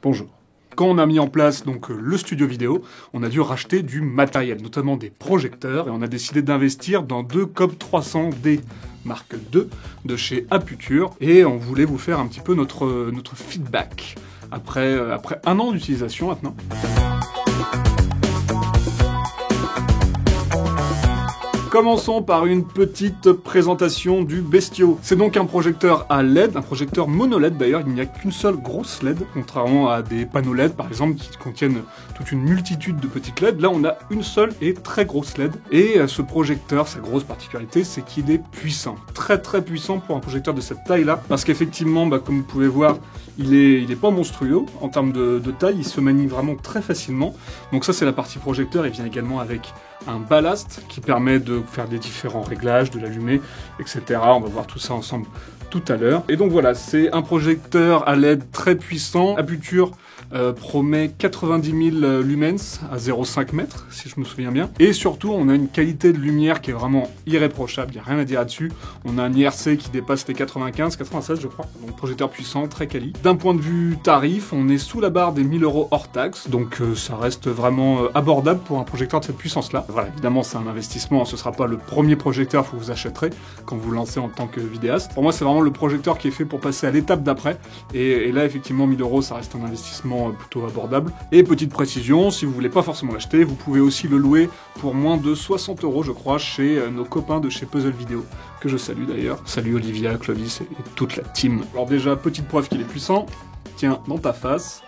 Bonjour. Quand on a mis en place donc le studio vidéo, on a dû racheter du matériel, notamment des projecteurs, et on a décidé d'investir dans deux Cobb 300D Mark II de chez Aputure, et on voulait vous faire un petit peu notre feedback après un an d'utilisation maintenant. Commençons par une petite présentation du Bestio. C'est donc un projecteur à LED, un projecteur mono LED d'ailleurs, il n'y a qu'une seule grosse LED, contrairement à des panneaux LED par exemple qui contiennent toute une multitude de petites LED. Là on a une seule et très grosse LED. Et ce projecteur, sa grosse particularité, c'est qu'il est puissant. Très puissant pour un projecteur de cette taille-là, parce qu'effectivement, comme vous pouvez voir, il est pas monstrueux en termes de taille, il se manie vraiment très facilement. Donc ça c'est la partie projecteur, il vient également avec un ballast qui permet de faire des différents réglages, de l'allumer, etc. On va voir tout ça ensemble tout à l'heure. Et donc voilà, c'est un projecteur à LED très puissant. Aputure promet 90 000 lumens à 0,5 mètres, si je me souviens bien. Et surtout, on a une qualité de lumière qui est vraiment irréprochable, il n'y a rien à dire là-dessus. On a un IRC qui dépasse les 95, 96 je crois, donc projecteur puissant, très quali. D'un point de vue tarif, on est sous la barre des 1000 € hors taxe, donc ça reste vraiment abordable pour un projecteur de cette puissance-là. Voilà, évidemment c'est un investissement, ce sera pas le premier projecteur que vous achèterez quand vous lancez en tant que vidéaste. Pour moi c'est vraiment le projecteur qui est fait pour passer à l'étape d'après, et là effectivement 1000 € ça reste un investissement plutôt abordable. Et petite précision, si vous voulez pas forcément l'acheter, vous pouvez aussi le louer pour moins de 60 € je crois chez nos copains de chez Puzzle Video, que je salue d'ailleurs. Salut Olivia, Clovis et toute la team. Alors déjà, petite preuve qu'il est puissant, tiens, dans ta face.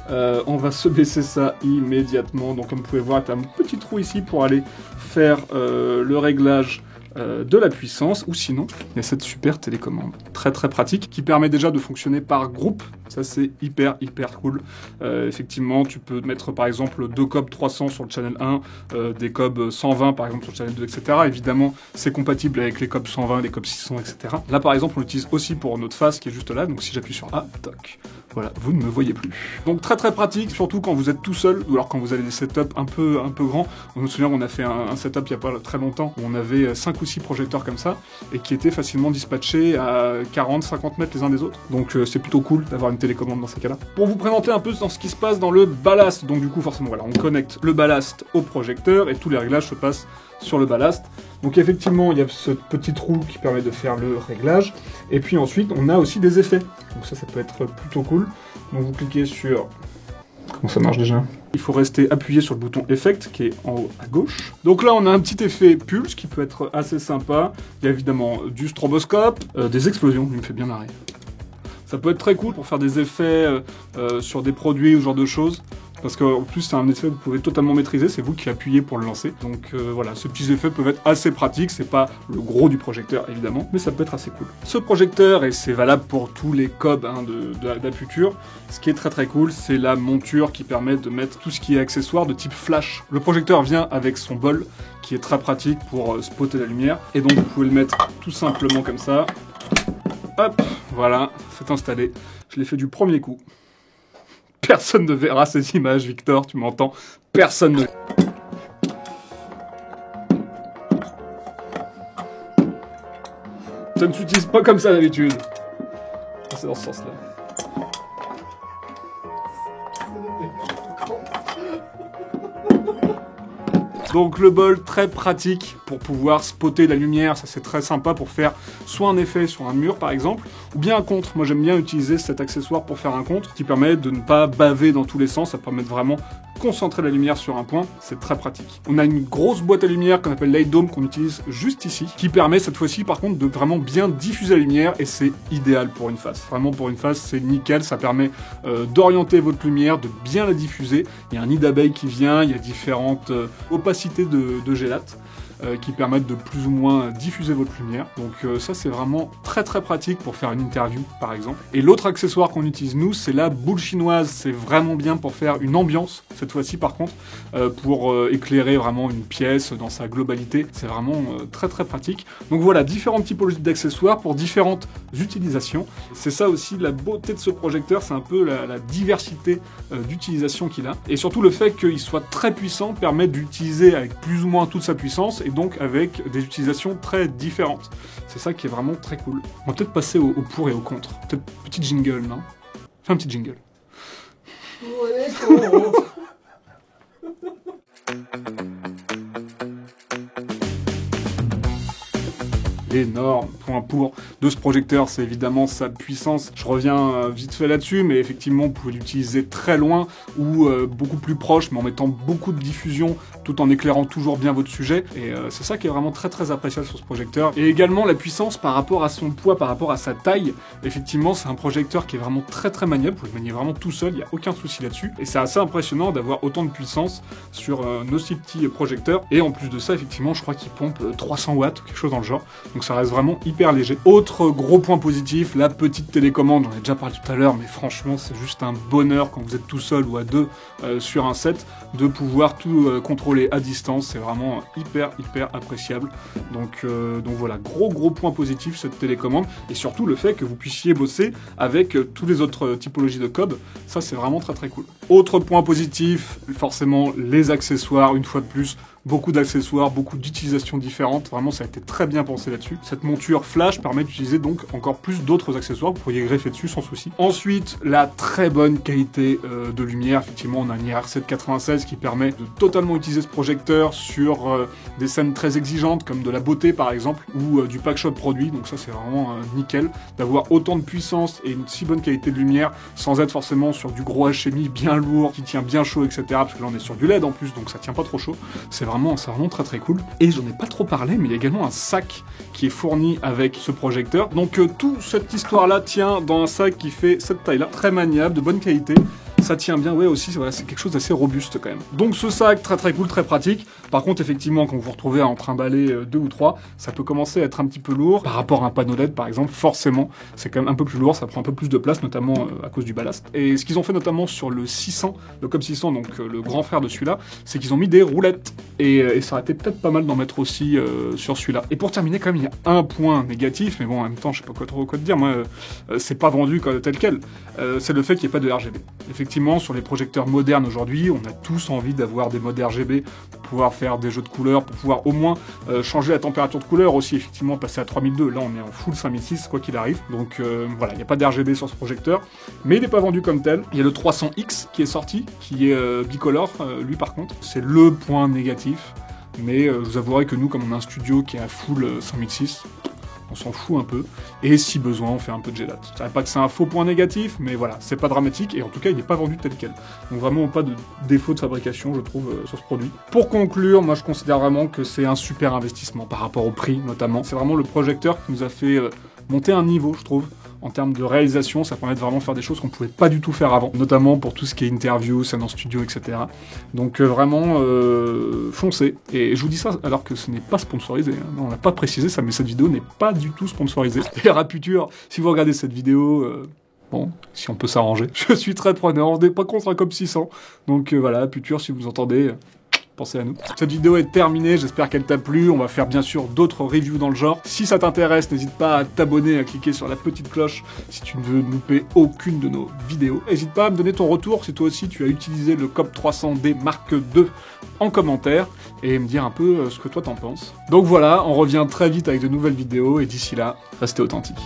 On va se baisser ça immédiatement, donc comme vous pouvez voir, tu as un petit trou ici pour aller faire le réglage de la puissance, ou sinon il y a cette super télécommande très pratique qui permet déjà de fonctionner par groupe. Ça c'est hyper cool. Effectivement tu peux mettre par exemple deux Cobb 300 sur le channel 1, des Cobb 120 par exemple sur le channel 2, etc. Évidemment c'est compatible avec les Cobb 120, les Cobb 600, etc. Là par exemple on l'utilise aussi pour notre face qui est juste là, donc si j'appuie sur A, toc, voilà, vous ne me voyez plus. Donc très pratique, surtout quand vous êtes tout seul, ou alors quand vous avez des setups un peu grands. On me souvient qu'on a fait un setup il n'y a pas très longtemps, où on avait 5 ou 6 projecteurs comme ça, et qui étaient facilement dispatchés à 40-50 mètres les uns des autres. Donc c'est plutôt cool d'avoir une télécommande dans ces cas-là. Pour vous présenter un peu dans ce qui se passe dans le ballast, donc du coup forcément voilà, on connecte le ballast au projecteur, et tous les réglages se passent sur le ballast. Donc effectivement il y a ce petit trou qui permet de faire le réglage, et puis ensuite on a aussi des effets, donc ça peut être plutôt cool. Donc vous cliquez sur... Comment ça marche déjà? Il faut rester appuyé sur le bouton Effect qui est en haut à gauche. Donc là on a un petit effet pulse qui peut être assez sympa. Il y a évidemment du stroboscope, des explosions, il me fait bien marrer. Ça peut être très cool pour faire des effets sur des produits ou ce genre de choses. Parce qu'en plus c'est un effet que vous pouvez totalement maîtriser, c'est vous qui appuyez pour le lancer. Donc voilà, ces petits effets peuvent être assez pratiques, c'est pas le gros du projecteur évidemment, mais ça peut être assez cool. Ce projecteur, et c'est valable pour tous les Cobb d'Aputure, ce qui est très cool, c'est la monture qui permet de mettre tout ce qui est accessoire de type flash. Le projecteur vient avec son bol, qui est très pratique pour spotter la lumière, et donc vous pouvez le mettre tout simplement comme ça. Hop, voilà, c'est installé. Je l'ai fait du premier coup. Personne ne verra ces images, Victor, tu m'entends? Personne ne... Ça ne s'utilise pas comme ça d'habitude. C'est dans ce sens-là. Donc le bol très pratique pour pouvoir spotter la lumière, ça c'est très sympa pour faire soit un effet sur un mur par exemple, ou bien un contre. Moi j'aime bien utiliser cet accessoire pour faire un contre, qui permet de ne pas baver dans tous les sens, ça permet de vraiment concentrer la lumière sur un point, c'est très pratique. On a une grosse boîte à lumière qu'on appelle Light Dome qu'on utilise juste ici, qui permet cette fois-ci par contre de vraiment bien diffuser la lumière, et c'est idéal pour une face. Vraiment pour une face c'est nickel, ça permet d'orienter votre lumière, de bien la diffuser. Il y a un nid d'abeille qui vient, il y a différentes opacités de gélate qui permettent de plus ou moins diffuser votre lumière. Donc ça c'est vraiment très pratique pour faire une interview par exemple. Et l'autre accessoire qu'on utilise nous, c'est la boule chinoise. C'est vraiment bien pour faire une ambiance, cette fois-ci par contre, pour éclairer vraiment une pièce dans sa globalité. C'est vraiment très pratique. Donc voilà, différentes typologies d'accessoires pour différentes utilisations. C'est ça aussi la beauté de ce projecteur, c'est un peu la diversité d'utilisation qu'il a. Et surtout le fait qu'il soit très puissant permet d'utiliser avec plus ou moins toute sa puissance, et donc avec des utilisations très différentes. C'est ça qui est vraiment très cool. On va peut-être passer au pour et au contre. Peut-être petit jingle, non? Fais un petit jingle. L'énorme point pour de ce projecteur, c'est évidemment sa puissance. Je reviens vite fait là-dessus, mais effectivement, vous pouvez l'utiliser très loin ou beaucoup plus proche, mais en mettant beaucoup de diffusion, tout en éclairant toujours bien votre sujet. Et c'est ça qui est vraiment très très appréciable sur ce projecteur. Et également la puissance par rapport à son poids, par rapport à sa taille. Effectivement, c'est un projecteur qui est vraiment très très maniable. Vous pouvez le manier vraiment tout seul, il n'y a aucun souci là-dessus. Et c'est assez impressionnant d'avoir autant de puissance sur un aussi petit projecteur. Et en plus de ça, effectivement, je crois qu'il pompe 300 watts ou quelque chose dans le genre. Donc ça reste vraiment hyper léger. Autre gros point positif, la petite télécommande, j'en ai déjà parlé tout à l'heure, mais franchement c'est juste un bonheur quand vous êtes tout seul ou à deux sur un set, de pouvoir tout contrôler à distance, c'est vraiment hyper appréciable. Donc voilà, gros point positif cette télécommande, et surtout le fait que vous puissiez bosser avec tous les autres typologies de cob, ça c'est vraiment très cool. Autre point positif, forcément les accessoires, une fois de plus, beaucoup d'accessoires, beaucoup d'utilisations différentes. Vraiment, ça a été très bien pensé là-dessus. Cette monture flash permet d'utiliser donc encore plus d'autres accessoires. Vous pourriez greffer dessus sans souci. Ensuite, la très bonne qualité de lumière. Effectivement, on a un IR 796 qui permet de totalement utiliser ce projecteur sur des scènes très exigeantes, comme de la beauté par exemple, ou du packshot produit. Donc ça, c'est vraiment nickel d'avoir autant de puissance et une si bonne qualité de lumière sans être forcément sur du gros HMI bien lourd, qui tient bien chaud, etc. Parce que là, on est sur du LED en plus, donc ça tient pas trop chaud. C'est vraiment très cool. Et j'en ai pas trop parlé, mais il y a également un sac qui est fourni avec ce projecteur. Donc toute cette histoire-là tient dans un sac qui fait cette taille-là, très maniable, de bonne qualité. Ça tient bien, ouais aussi, voilà, c'est quelque chose d'assez robuste quand même. Donc ce sac, très cool, très pratique. Par contre, effectivement, quand vous vous retrouvez à en trimballer 2 ou 3, ça peut commencer à être un petit peu lourd. Par rapport à un panneau LED, par exemple, forcément, c'est quand même un peu plus lourd, ça prend un peu plus de place, notamment à cause du ballast. Et ce qu'ils ont fait notamment sur le 600, le Cob 600, donc le grand frère de celui-là, c'est qu'ils ont mis des roulettes. Et ça aurait été peut-être pas mal d'en mettre aussi sur celui-là. Et pour terminer, quand même, il y a un point négatif, mais bon, en même temps, je sais pas quoi te dire, moi, c'est pas vendu tel quel. C'est le fait qu'il n'y ait pas de RGB. Effectivement, sur les projecteurs modernes aujourd'hui, on a tous envie d'avoir des modes RGB pour pouvoir faire des jeux de couleurs, pour pouvoir au moins changer la température de couleur aussi, effectivement, passer à 3002. Là, on est en full 5006, quoi qu'il arrive. Donc voilà, il n'y a pas d'RGB sur ce projecteur, mais il n'est pas vendu comme tel. Il y a le 300X qui est sorti, qui est bicolore, lui par contre. C'est le point négatif, mais je vous avouerai que nous, comme on a un studio qui est à full 5006, on s'en fout un peu, et si besoin, on fait un peu de GLAT. Je dirais pas que c'est un faux point négatif, mais voilà, c'est pas dramatique, et en tout cas, il n'est pas vendu tel quel. Donc vraiment pas de défaut de fabrication, je trouve, sur ce produit. Pour conclure, moi je considère vraiment que c'est un super investissement, par rapport au prix, notamment. C'est vraiment le projecteur qui nous a fait monter un niveau, je trouve. En termes de réalisation, ça permet de vraiment faire des choses qu'on ne pouvait pas du tout faire avant, notamment pour tout ce qui est interview, scène en studio, etc. Donc vraiment, foncez. Et je vous dis ça alors que ce n'est pas sponsorisé. Hein. Non, on n'a pas précisé ça, mais cette vidéo n'est pas du tout sponsorisée. D'ailleurs, à Puture, si vous regardez cette vidéo... Bon, si on peut s'arranger. Je suis très preneur, on n'est pas contre un Cob 600. Donc voilà, Puture, si vous entendez... Pensez à nous. Cette vidéo est terminée, j'espère qu'elle t'a plu. On va faire bien sûr d'autres reviews dans le genre. Si ça t'intéresse, n'hésite pas à t'abonner, à cliquer sur la petite cloche si tu ne veux louper aucune de nos vidéos. N'hésite pas à me donner ton retour si toi aussi tu as utilisé le Cob 300D Mark II en commentaire et me dire un peu ce que toi t'en penses. Donc voilà, on revient très vite avec de nouvelles vidéos et d'ici là, restez authentiques.